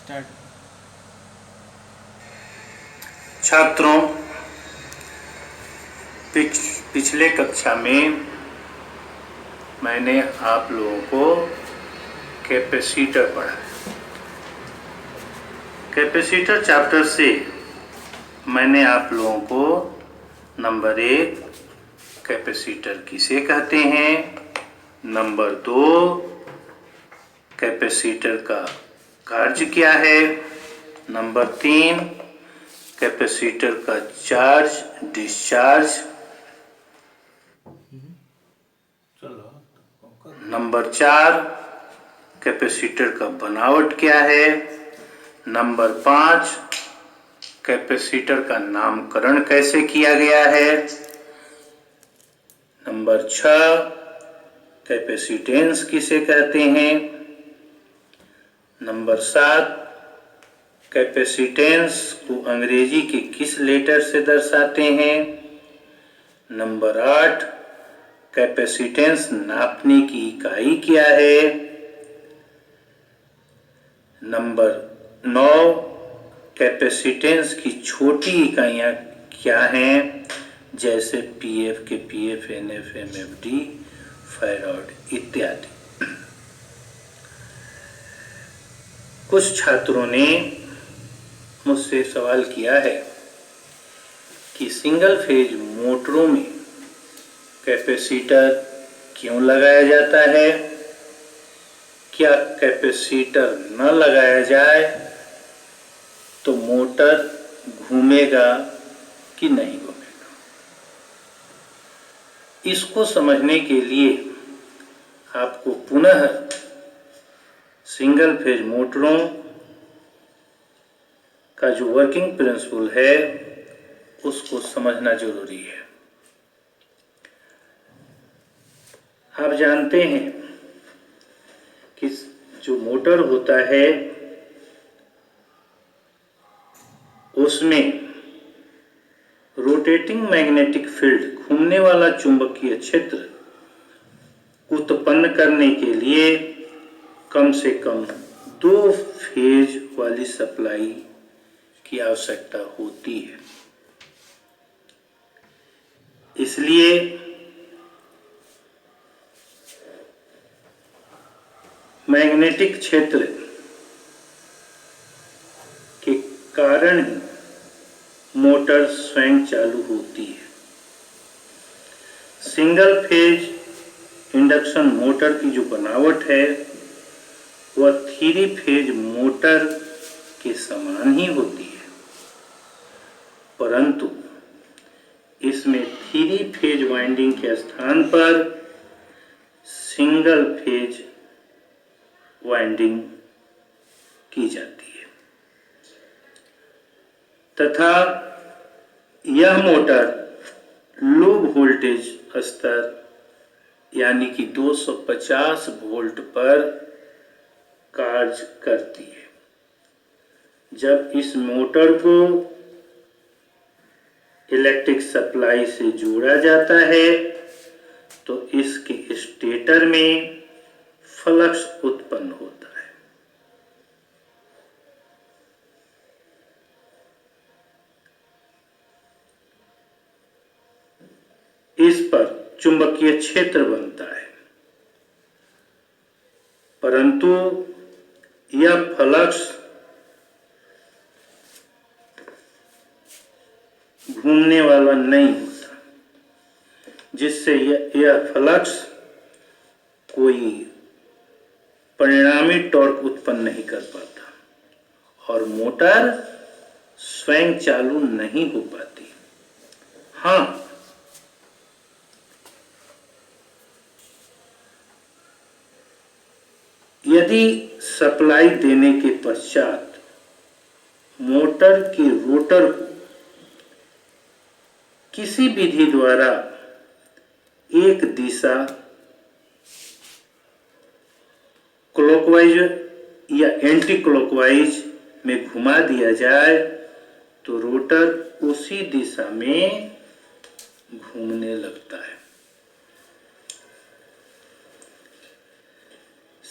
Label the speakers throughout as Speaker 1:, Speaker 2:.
Speaker 1: Start.
Speaker 2: छात्रों, पिछले कक्षा में मैंने आप लोगों को कैपेसिटर पढ़ा। कैपेसिटर चैप्टर से मैंने आप लोगों को नंबर 1 कैपेसिटर किसे कहते हैं, नंबर 2 कैपेसिटर का कार्य क्या है, नंबर 3 कैपेसिटर का चार्ज डिस्चार्ज, नंबर 4 कैपेसिटर का बनावट क्या है, नंबर 5 कैपेसिटर का नामकरण कैसे किया गया है, नंबर 6 कैपेसिटेंस किसे कहते हैं, नंबर 7 कैपेसिटेंस को अंग्रेजी के किस लेटर से दर्शाते हैं, नंबर 8 कैपेसिटेंस नापने की इकाई क्या है, नंबर 9 कैपेसिटेंस की छोटी इकाइयां क्या हैं, जैसे पीएफ के पीएफ, एनएफ, एमएफडी, फैराड इत्यादि। कुछ छात्रों ने मुझसे सवाल किया है कि सिंगल फेज मोटरों में कैपेसिटर क्यों लगाया जाता है, क्या कैपेसिटर न लगाया जाए तो मोटर घूमेगा कि नहीं घूमेगा। इसको समझने के लिए आपको पुनः सिंगल फेज मोटरों का जो वर्किंग प्रिंसिपल है उसको समझना जरूरी है। आप जानते हैं कि जो मोटर होता है उसमें रोटेटिंग मैग्नेटिक फील्ड, घूमने वाला चुंबकीय क्षेत्र उत्पन्न करने के लिए कम से कम 2 फेज वाली सप्लाई की आवश्यकता होती है। इसलिए मैग्नेटिक क्षेत्र के कारण ही मोटर स्वयं चालू होती है। सिंगल फेज इंडक्शन मोटर की जो बनावट है वह 3 फेज मोटर के समान ही होती है, परंतु इसमें 3 फेज वाइंडिंग के स्थान पर सिंगल फेज वाइंडिंग की जाती है तथा यह मोटर लो वोल्टेज स्तर यानी कि 250 वोल्ट पर कार्य करती है। जब इस मोटर को इलेक्ट्रिक सप्लाई से जोड़ा जाता है तो इसके स्टेटर में फ्लक्स उत्पन्न होता है। इस पर चुंबकीय क्षेत्र बनता है, परंतु यह फ्लक्स घूमने वाला नहीं होता, जिससे यह फ्लक्स कोई परिणामी टॉर्क उत्पन्न नहीं कर पाता और मोटर स्वयं चालू नहीं हो पाती। हाँ, यदि सप्लाई देने के पश्चात मोटर के रोटर को किसी विधि द्वारा एक दिशा क्लॉकवाइज या एंटी क्लॉकवाइज में घुमा दिया जाए तो रोटर उसी दिशा में घूमने लगता है।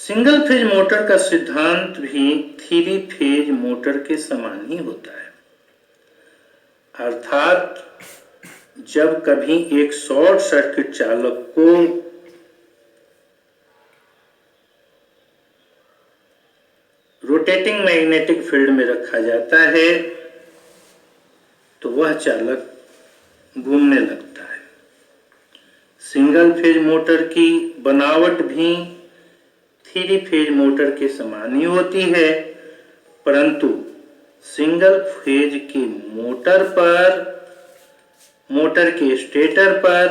Speaker 2: सिंगल फेज मोटर का सिद्धांत भी 3 फेज मोटर के समान ही होता है, अर्थात जब कभी एक शॉर्ट सर्किट चालक को रोटेटिंग मैग्नेटिक फील्ड में रखा जाता है तो वह चालक घूमने लगता है। सिंगल फेज मोटर की बनावट भी 3 फेज मोटर के समान ही होती है, परंतु सिंगल फेज की मोटर के स्टेटर पर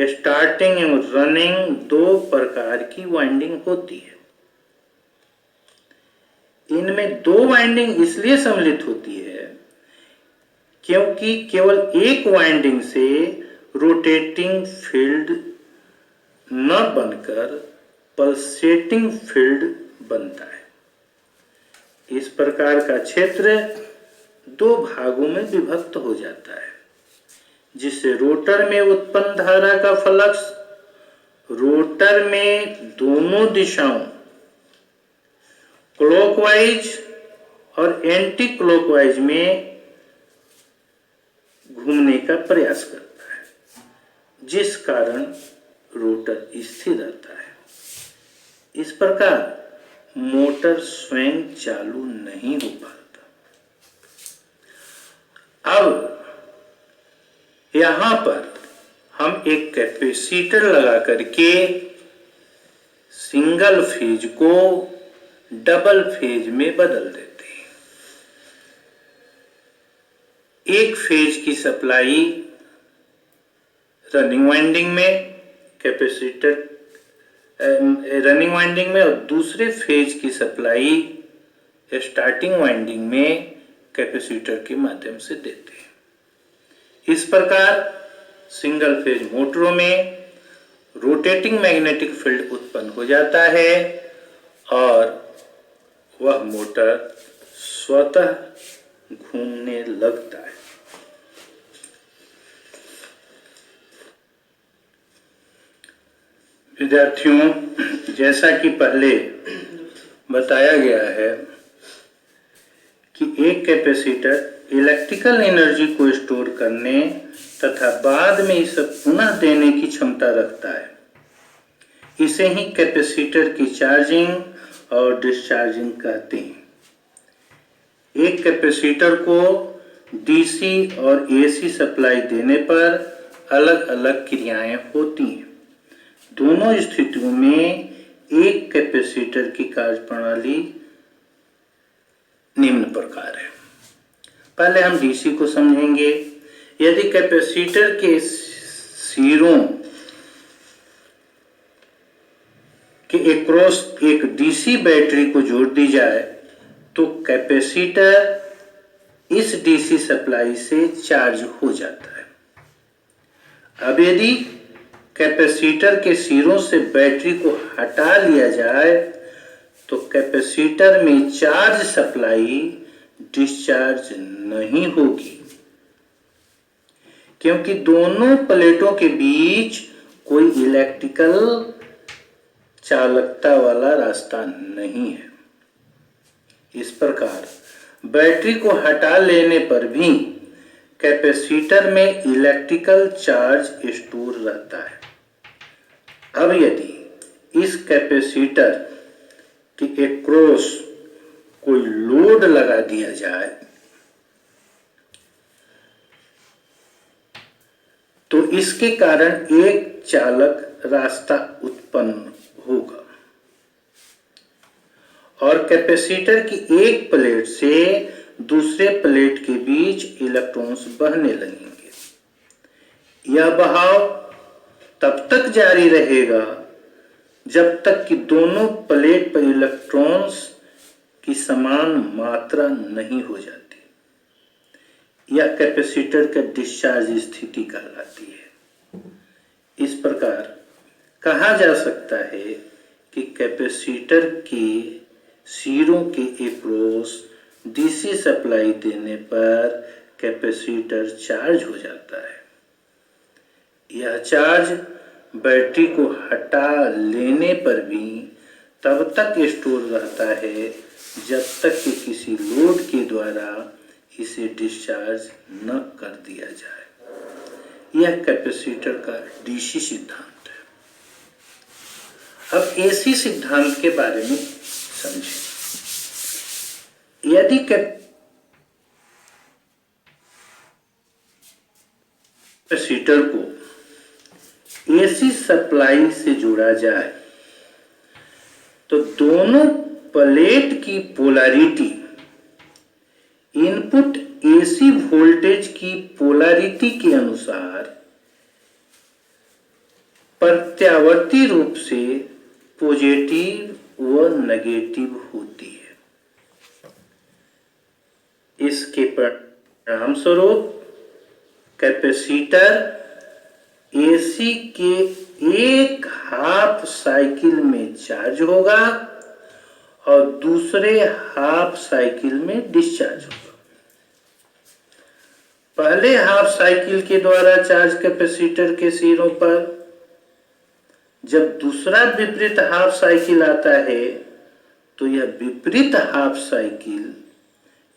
Speaker 2: स्टार्टिंग एवं रनिंग 2 प्रकार की वाइंडिंग होती है। इनमें 2 वाइंडिंग इसलिए सम्मिलित होती है क्योंकि केवल एक वाइंडिंग से रोटेटिंग फील्ड न बनकर पल्सेटिंग फील्ड बनता है। इस प्रकार का क्षेत्र 2 भागों में विभक्त हो जाता है, जिससे रोटर में उत्पन्न धारा का फ्लक्स रोटर में दोनों दिशाओं क्लॉकवाइज और एंटी क्लॉकवाइज में घूमने का प्रयास करता है, जिस कारण रोटर स्थिर रहता है। इस प्रकार मोटर स्वयं चालू नहीं हो पाता। अब यहां पर हम एक कैपेसिटर लगा करके सिंगल फेज को डबल फेज में बदल देते हैं। एक फेज की सप्लाई रनिंग वाइंडिंग में कैपेसिटर रनिंग वाइंडिंग में और दूसरे फेज की सप्लाई स्टार्टिंग वाइंडिंग में कैपेसिटर के माध्यम से देते हैं। इस प्रकार सिंगल फेज मोटरों में रोटेटिंग मैग्नेटिक फील्ड उत्पन्न हो जाता है और वह मोटर स्वतः घूमने लगता है। विद्यार्थियों, जैसा कि पहले बताया गया है कि एक कैपेसिटर इलेक्ट्रिकल एनर्जी को स्टोर करने तथा बाद में इसे पुनः देने की क्षमता रखता है। इसे ही कैपेसिटर की चार्जिंग और डिस्चार्जिंग कहते हैं। एक कैपेसिटर को डीसी और एसी सप्लाई देने पर अलग अलग क्रियाएं होती हैं। दोनों स्थितियों में एक कैपेसिटर की कार्यप्रणाली निम्न प्रकार है। पहले हम डीसी को समझेंगे। यदि कैपेसिटर के सिरों के एक्रॉस एक डीसी बैटरी को जोड़ दी जाए तो कैपेसिटर इस डीसी सप्लाई से चार्ज हो जाता है। अब यदि कैपेसिटर के सिरों से बैटरी को हटा लिया जाए तो कैपेसिटर में चार्ज सप्लाई डिस्चार्ज नहीं होगी, क्योंकि दोनों प्लेटों के बीच कोई इलेक्ट्रिकल चालकता वाला रास्ता नहीं है। इस प्रकार बैटरी को हटा लेने पर भी कैपेसिटर में इलेक्ट्रिकल चार्ज स्टोर रहता है। अब यदि इस कैपेसिटर के एक्रॉस कोई लोड लगा दिया जाए तो इसके कारण एक चालक रास्ता उत्पन्न होगा और कैपेसिटर की एक प्लेट से दूसरे प्लेट के बीच इलेक्ट्रॉन्स बहने लगेंगे। यह बहाव तब तक जारी रहेगा जब तक कि दोनों प्लेट पर इलेक्ट्रॉन्स की समान मात्रा नहीं हो जाती। यह कैपेसिटर का डिस्चार्ज स्थिति कहलाती है। इस प्रकार कहा जा सकता है कि कैपेसिटर के सिरों के एक्रॉस डीसी सप्लाई देने पर कैपेसिटर चार्ज हो जाता है। यह चार्ज बैटरी को हटा लेने पर भी तब तक स्टोर रहता है जब तक कि किसी लोड के द्वारा इसे डिस्चार्ज न कर दिया जाए। यह कैपेसिटर का डीसी सिद्धांत है। अब एसी सिद्धांत के बारे में समझें। यदि कैपेसिटर को एसी सप्लाई से जोड़ा जाए तो दोनों प्लेट की पोलैरिटी इनपुट एसी वोल्टेज की पोलैरिटी के अनुसार प्रत्यावर्ती रूप से पॉजिटिव व नेगेटिव होती है। इसके परिणाम स्वरूप कैपेसिटर एसी के एक हाफ साइकिल में चार्ज होगा और दूसरे हाफ साइकिल में डिस्चार्ज होगा। पहले हाफ साइकिल के द्वारा चार्ज कैपेसिटर के सिरों पर, जब दूसरा विपरीत हाफ साइकिल आता है तो यह विपरीत हाफ साइकिल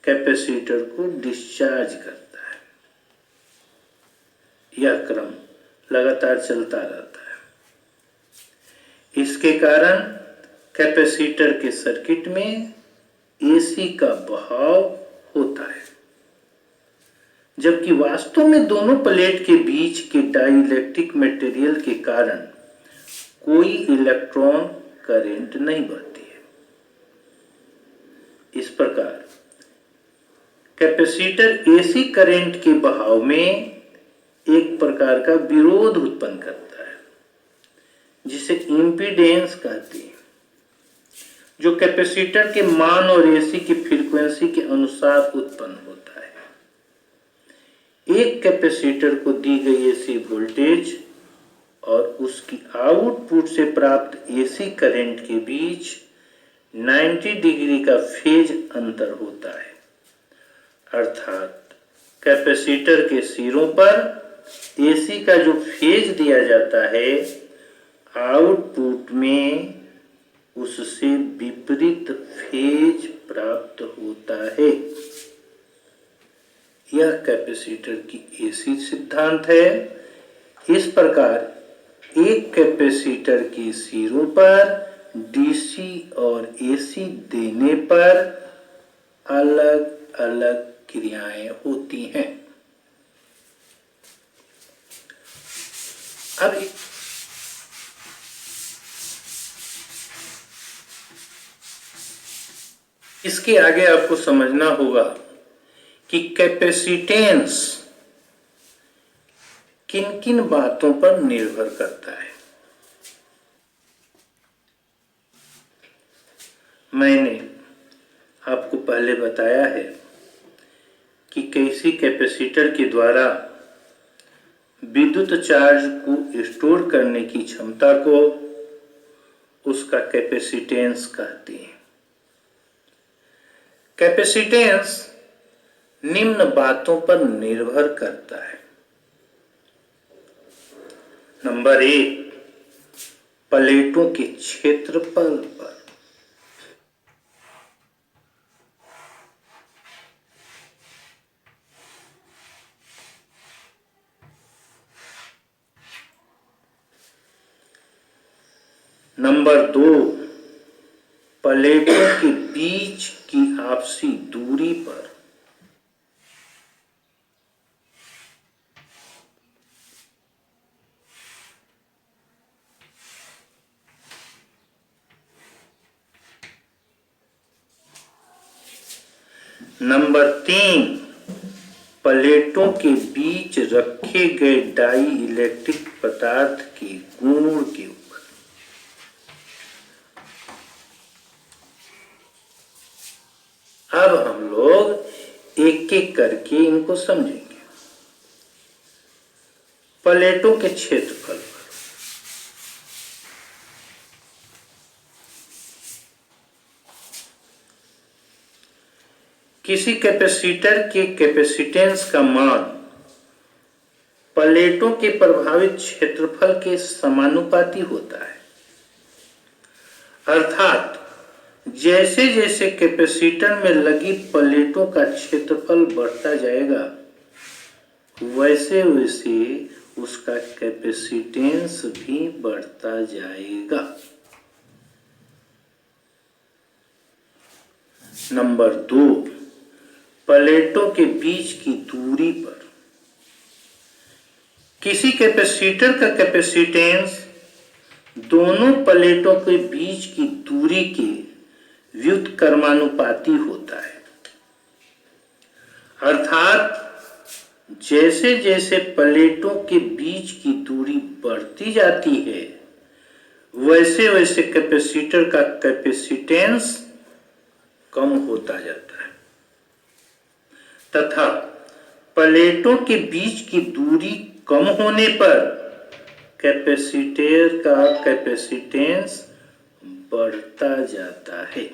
Speaker 2: कैपेसिटर को डिस्चार्ज करता है। यह क्रम लगातार चलता रहता है। इसके कारण कैपेसिटर के सर्किट में एसी का बहाव होता है, जबकि वास्तव में दोनों प्लेट के बीच के डाइलेक्ट्रिक मटेरियल के कारण कोई इलेक्ट्रॉन करंट नहीं बहती है। इस प्रकार कैपेसिटर एसी करंट के बहाव में एक प्रकार का विरोध उत्पन्न करता है, जिसे इंपीडेंस कहते हैं, जो कैपेसिटर के मान और एसी की फ्रीक्वेंसी के अनुसार उत्पन्न होता है। एक कैपेसिटर को दी गई एसी वोल्टेज और उसकी आउटपुट से प्राप्त एसी करंट के बीच 90 डिग्री का फेज अंतर होता है, अर्थात कैपेसिटर के सिरों पर एसी का जो फेज दिया जाता है, आउटपुट में उससे विपरीत फेज प्राप्त होता है। यह कैपेसिटर की एसी सिद्धांत है। इस प्रकार एक कैपेसिटर के सिरों पर डीसी और एसी देने पर अलग अलग क्रियाएं होती हैं। अब इसके आगे आपको समझना होगा कि कैपेसिटेंस किन किन बातों पर निर्भर करता है। मैंने आपको पहले बताया है कि कैसी कैपेसिटर के द्वारा विद्युत चार्ज को स्टोर करने की क्षमता को उसका कैपेसिटेंस कहते हैं। कैपेसिटेंस निम्न बातों पर निर्भर करता है। नंबर 1, प्लेटों के क्षेत्रफल पर। नंबर 2, प्लेटों के बीच की आपसी दूरी पर। नंबर 3, प्लेटों के बीच रखे गए डाई इलेक्ट्रिक पदार्थ के गुण के ऊपर। अब हम लोग एक एक करके इनको समझेंगे। प्लेटों के क्षेत्रफल पर। किसी कैपेसिटर के कैपेसिटेंस का मान प्लेटों के प्रभावित क्षेत्रफल के समानुपाती होता है। अर्थात जैसे जैसे कैपेसिटर में लगी प्लेटों का क्षेत्रफल बढ़ता जाएगा वैसे वैसे उसका कैपेसिटेंस भी बढ़ता जाएगा। नंबर 2, प्लेटों के बीच की दूरी पर किसी कैपेसिटर का कैपेसिटेंस दोनों प्लेटों के बीच की दूरी के व्युत्क्रमानुपाती होता है। अर्थात जैसे जैसे प्लेटों के बीच की दूरी बढ़ती जाती है वैसे वैसे कैपेसिटर का कैपेसिटेंस कम होता जाता है तथा प्लेटों के बीच की दूरी कम होने पर कैपेसिटर का कैपेसिटेंस बढ़ता जाता है।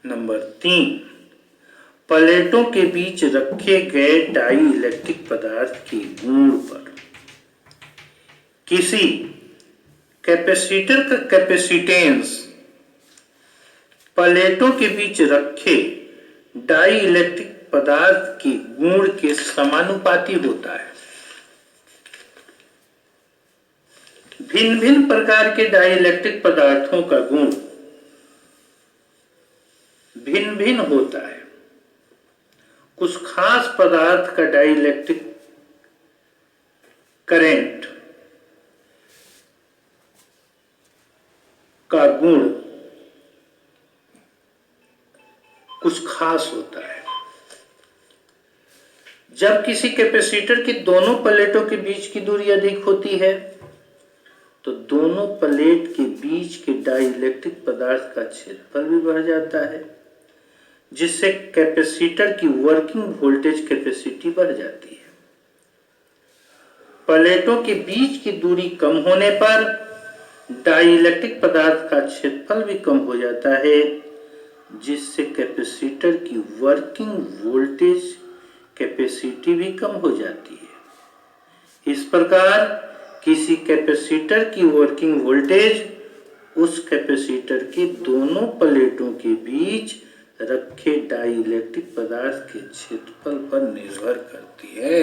Speaker 2: नंबर 3, प्लेटों के बीच रखे गए डाई इलेक्ट्रिक पदार्थ के गुण पर किसी कैपेसिटर का कैपेसिटेंस प्लेटों के बीच रखे डाई इलेक्ट्रिक पदार्थ के गुण के समानुपाती होता है। भिन्न भिन्न प्रकार के डाई इलेक्ट्रिक पदार्थों का गुण भिन्न भिन्न होता है। कुछ खास पदार्थ का डाई इलेक्ट्रिक करंट का गुण कुछ खास होता है। जब किसी कैपेसिटर की दोनों प्लेटों के बीच की दूरी अधिक होती है तो दोनों प्लेट के बीच के डाई इलेक्ट्रिक पदार्थ का क्षेत्रफल भी बढ़ जाता है जिससे कैपेसिटर की वर्किंग वोल्टेज कैपेसिटी बढ़ जाती है। प्लेटों के बीच की दूरी कम होने पर डाई इलेक्ट्रिक पदार्थ का क्षेत्रफल भी कम हो जाता है जिससे कैपेसिटर की वर्किंग वोल्टेज कैपेसिटी भी कम हो जाती है। इस प्रकार किसी कैपेसिटर की वर्किंग वोल्टेज उस कैपेसिटर के दोनों प्लेटों के बीच रखे डाई इलेक्ट्रिक पदार्थ के क्षेत्रफल पर निर्भर करती है।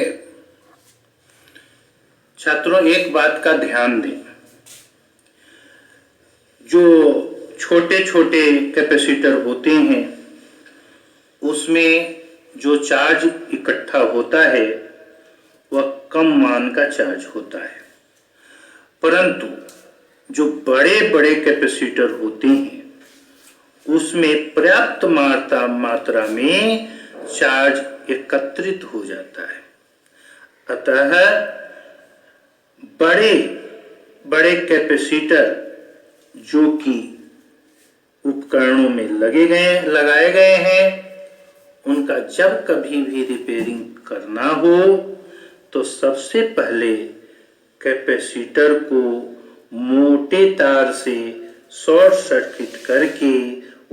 Speaker 2: छात्रों, एक बात का ध्यान दें, जो छोटे छोटे कैपेसिटर होते हैं उसमें जो चार्ज इकट्ठा होता है वह कम मान का चार्ज होता है, परंतु जो बड़े बड़े कैपेसिटर होते हैं उसमें पर्याप्त मात्रा में चार्ज एकत्रित हो जाता है। अतः बड़े बड़े कैपेसिटर जो कि उपकरणों में लगाए गए हैं उनका जब कभी भी रिपेयरिंग करना हो तो सबसे पहले कैपेसिटर को मोटे तार से शॉर्ट सर्किट करके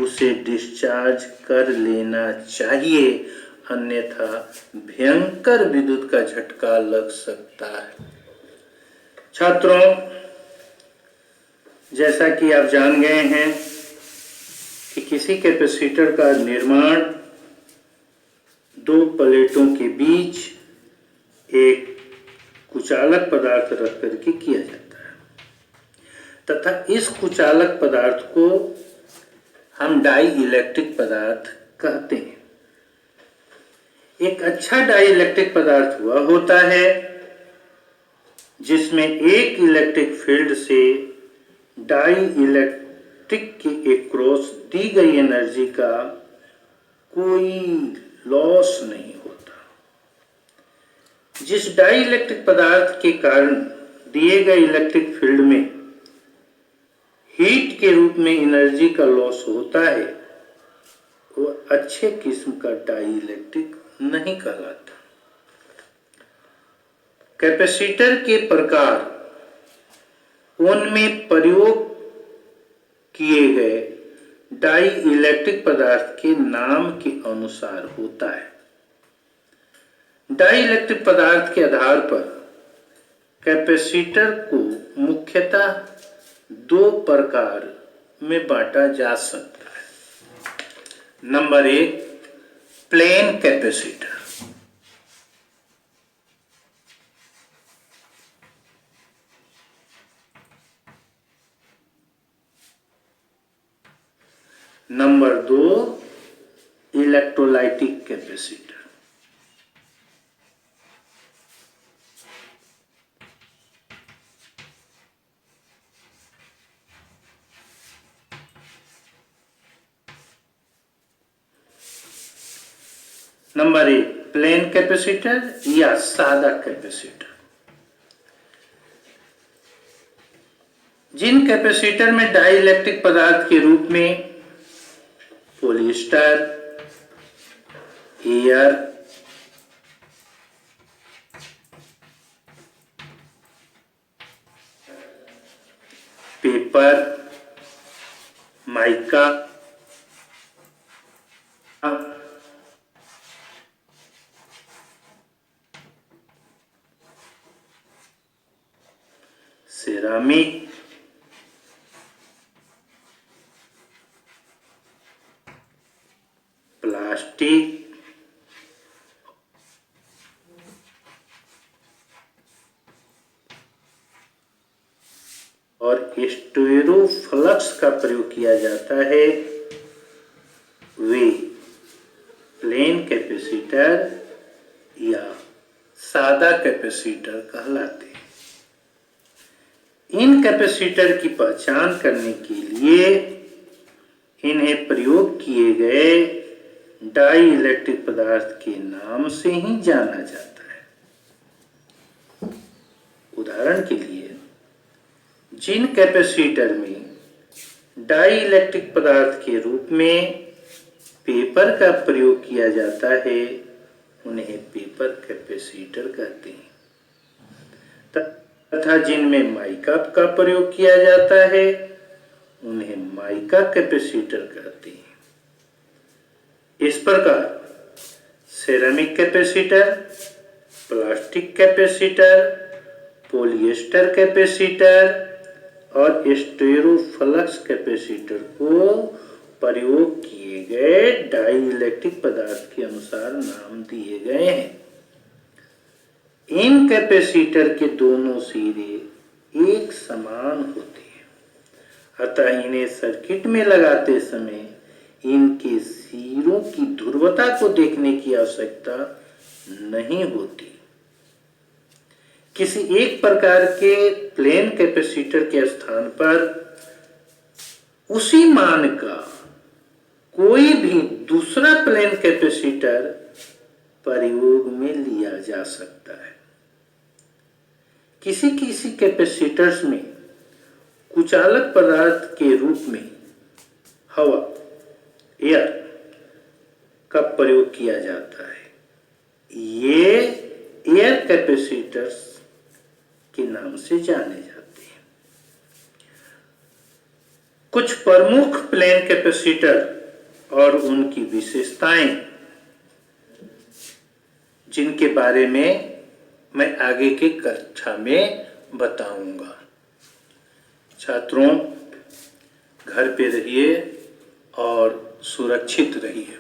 Speaker 2: उसे डिस्चार्ज कर लेना चाहिए, अन्यथा भयंकर विद्युत का झटका लग सकता है। छात्रों, जैसा कि आप जान गए हैं कि किसी कैपेसिटर का निर्माण दो प्लेटों के बीच एक कुचालक पदार्थ रख करके किया जाता है तथा इस कुचालक पदार्थ को हम डाई इलेक्ट्रिक पदार्थ कहते हैं। एक अच्छा डाई इलेक्ट्रिक पदार्थ वह होता है जिसमें एक इलेक्ट्रिक फील्ड से डाई इलेक्ट्रिक के एक्रॉस दी गई एनर्जी का कोई लॉस नहीं होता। जिस डाई इलेक्ट्रिक पदार्थ के कारण दिए गए इलेक्ट्रिक फील्ड में हीट के रूप में एनर्जी का लॉस होता है वह अच्छे किस्म का डाई इलेक्ट्रिक नहीं कहलाता। कैपेसिटर के प्रकार उनमें प्रयोग किए गए डाई इलेक्ट्रिक पदार्थ के नाम के अनुसार होता है। डाई इलेक्ट्रिक पदार्थ के आधार पर कैपेसिटर को मुख्यतः दो प्रकार में बांटा जा सकता है। Number 1, plain capacitor. Number 2, electrolytic capacitor. Number 1, plain capacitor या सादा कैपेसिटर। जिन कैपेसिटर में डाई इलेक्ट्रिक पदार्थ के रूप में polyester, air, paper, mica, ceramic, plastic और स्टेरोफ्लक्स का प्रयोग किया जाता है, वे प्लेन कैपेसिटर या सादा कैपेसिटर कहलाते हैं। इन कैपेसिटर की पहचान करने के लिए इन्हें प्रयोग किए गए डाई इलेक्ट्रिक पदार्थ के नाम से ही जाना जाता है। उदाहरण के लिए, जिन कैपेसिटर में डाई इलेक्ट्रिक पदार्थ के रूप में पेपर का प्रयोग किया जाता है, उन्हें पेपर कैपेसिटर कहते हैं, तथा जिनमें माइका का प्रयोग किया जाता है, उन्हें माइका कैपेसिटर कहते हैं। इस प्रकार ceramic capacitor, plastic capacitor, polyester capacitor और स्टेरोफ्लक्स कैपेसिटर को प्रयोग किए गए डाई इलेक्ट्रिक पदार्थ के अनुसार नाम दिए गए हैं। इन कैपेसिटर के दोनों सिरे एक समान होते हैं, अतः इन्हें सर्किट में लगाते समय इनके सिरों की ध्रुवता को देखने की आवश्यकता नहीं होती। किसी एक प्रकार के प्लेन कैपेसिटर के स्थान पर उसी मान का कोई भी दूसरा प्लेन कैपेसिटर प्रयोग में लिया जा सकता है। किसी किसी कैपेसिटर्स में कुचालक पदार्थ के रूप में हवा, एयर का प्रयोग किया जाता है। ये एयर कैपेसिटर्स के नाम से जाने जाते हैं। कुछ प्रमुख प्लेन कैपेसिटर और उनकी विशेषताएं, जिनके बारे में मैं आगे की कक्षा में बताऊंगा। छात्रों, घर पे रहिए और सुरक्षित रहिए।